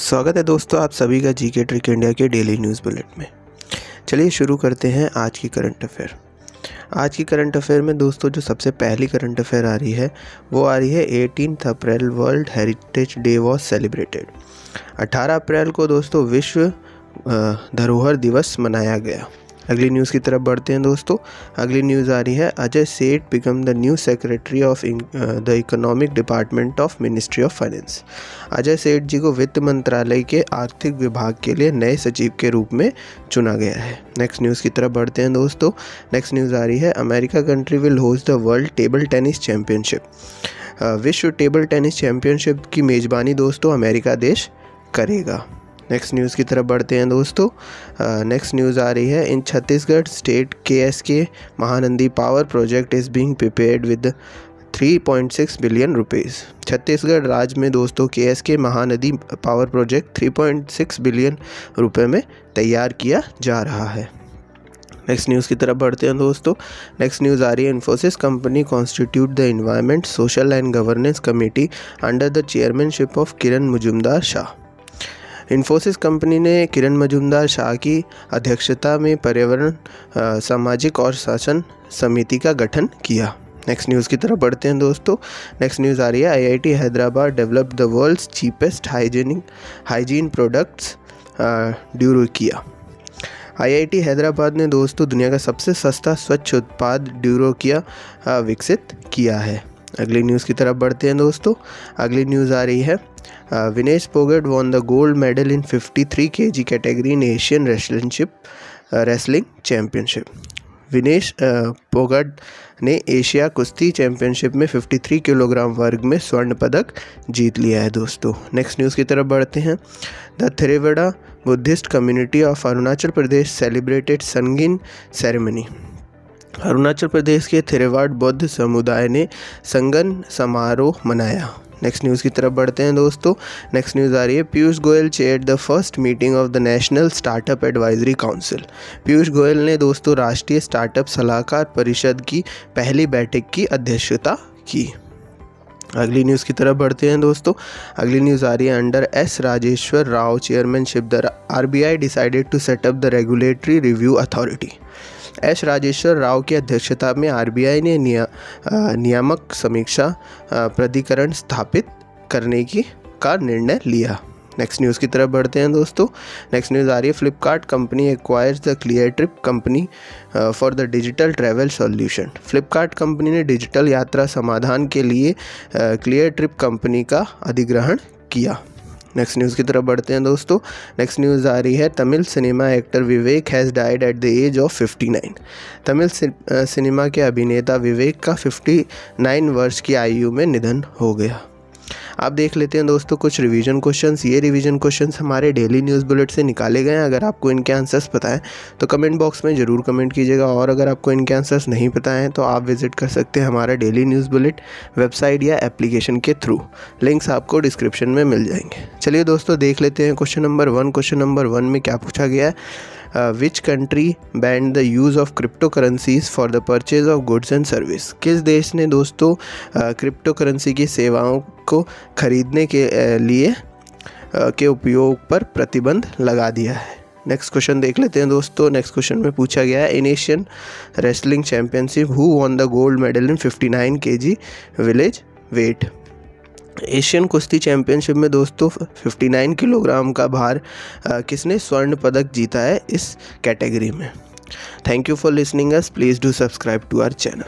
स्वागत है दोस्तों आप सभी का जीके ट्रिक इंडिया के डेली न्यूज़ बुलेटिन में। चलिए शुरू करते हैं आज की करंट अफेयर। आज की करंट अफेयर में दोस्तों जो सबसे पहली करंट अफेयर आ रही है वो आ रही है 18 अप्रैल world heritage day was celebrated. 18 अप्रैल को दोस्तों विश्व धरोहर दिवस मनाया गया। अगली न्यूज़ की तरफ बढ़ते हैं दोस्तों। अगली न्यूज़ आ रही है अजय सेठ become the new secretary of the economic department of ministry of finance. Ajay सेठ जी को वित्त मंत्रालय के आर्थिक विभाग के लिए नए सचिव के रूप में चुना गया है। नेक्स्ट न्यूज़ की तरफ बढ़ते हैं दोस्तों। नेक्स्ट न्यूज़ आ रही है America country will host the world table tennis championship. विश्व टेबल टेनिस चैम्पियनशिप की मेज़बानी दोस्तों अमेरिका देश करेगा। नेक्स्ट न्यूज़ की तरफ बढ़ते हैं दोस्तों। नेक्स्ट न्यूज़ आ रही है in Chhattisgarh state KSK Mahanadi power project is being prepared with 3.6 billion rupees. Chhattisgarh राज्य में दोस्तों KSK Mahanadi power project 3.6 billion रुपए में तैयार किया जा रहा है। नेक्स्ट न्यूज़ की तरफ बढ़ते हैं दोस्तों। नेक्स्ट न्यूज़ आ रही है Infosys company constitute the environment social and governance committee under the chairmanship of Kiran Majumdar Shah. Infosys company ने किरण मजूमदार शाह की अध्यक्षता में पर्यावरण सामाजिक और शासन समिति का गठन किया। नेक्स्ट न्यूज़ की तरफ बढ़ते हैं दोस्तों। नेक्स्ट न्यूज़ आ रही है IIT Hyderabad develop the world's cheapest hygiene products ड्यूरोकिया। IIT हैदराबाद ने दोस्तों दुनिया का सबसे सस्ता स्वच्छ उत्पाद ड्यूरोकिया विकसित किया है। अगली न्यूज़ की तरफ बढ़ते हैं दोस्तों। अगली न्यूज़ आ रही है Vinesh Phogat von the gold medal in 53 kg category in Asian wrestling championship. Vinesh Phogat ने एशिया कुश्ती चैम्पियनशिप में 53 किलोग्राम वर्ग में स्वर्ण पदक जीत लिया है दोस्तों। नेक्स्ट न्यूज़ की तरफ बढ़ते हैं। The Theravada Buddhist community of Arunachal Pradesh celebrated Sangken ceremony. Arunachal Pradesh के थेरेवाड़ बौद्ध समुदाय ने संगन समारोह मनाया। नेक्स्ट न्यूज़ की तरफ बढ़ते हैं दोस्तों। नेक्स्ट न्यूज़ आ रही है Piyush Goyal chaired the first meeting of the national startup advisory council. Piyush Goyal ने दोस्तों राष्ट्रीय स्टार्टअप सलाहकार परिषद की पहली बैठक की अध्यक्षता की। अगली न्यूज़ की तरफ बढ़ते हैं दोस्तों। अगली न्यूज़ आ रही है under S Rajeshwar Rao chairmanship the RBI decided to set up the regulatory review authority. S Rajeshwar Rao की अध्यक्षता में RBI ने नियामक समीक्षा प्राधिकरण स्थापित करने का निर्णय लिया। नेक्स्ट न्यूज़ की तरफ बढ़ते हैं दोस्तों। नेक्स्ट न्यूज़ आ रही है Flipkart company acquires the clear trip company for the digital travel solution. Flipkart company ने डिजिटल यात्रा समाधान के लिए क्लियर ट्रिप कंपनी का अधिग्रहण किया। नेक्स्ट न्यूज़ की तरफ बढ़ते हैं दोस्तों। नेक्स्ट न्यूज़ आ रही है Tamil cinema actor Vivek has died at the age of 59। Tamil cinema के अभिनेता विवेक का 59 वर्ष की आयु में निधन हो गया। आप देख लेते हैं दोस्तों कुछ रिवीजन क्वेश्चंस। ये रिवीजन क्वेश्चंस हमारे डेली न्यूज़ बुलेट से निकाले गए हैं। अगर आपको इनके आंसर्स पता है तो कमेंट बॉक्स में ज़रूर कमेंट कीजिएगा, और अगर आपको इनके आंसर्स नहीं पता हैं तो आप विजिट कर सकते हैं हमारा डेली न्यूज़ बुलेट वेबसाइट या एप्लीकेशन के थ्रू। लिंक्स आपको डिस्क्रिप्शन में मिल जाएंगे। चलिए दोस्तों देख लेते हैं क्वेश्चन नंबर 1। क्वेश्चन नंबर 1 में क्या पूछा गया है। Which country band the use of crypto currencies for the purchase of goods and service. किस देश ने दोस्तों क्रिप्टो करेंसी की सेवाओं को खरीदने के लिए के उपयोग पर प्रतिबंध लगा दिया है। नेक्स्ट क्वेश्चन देख लेते हैं दोस्तों। नेक्स्ट क्वेश्चन में पूछा गया है in Asian wrestling championship who won the gold medal in 59 kg village weight. Asian कुश्ती चैम्पियनशिप में दोस्तों 59 किलोग्राम का भार किसने स्वर्ण पदक जीता है इस कैटेगरी में। Thank you for listening us. Please do subscribe to our channel.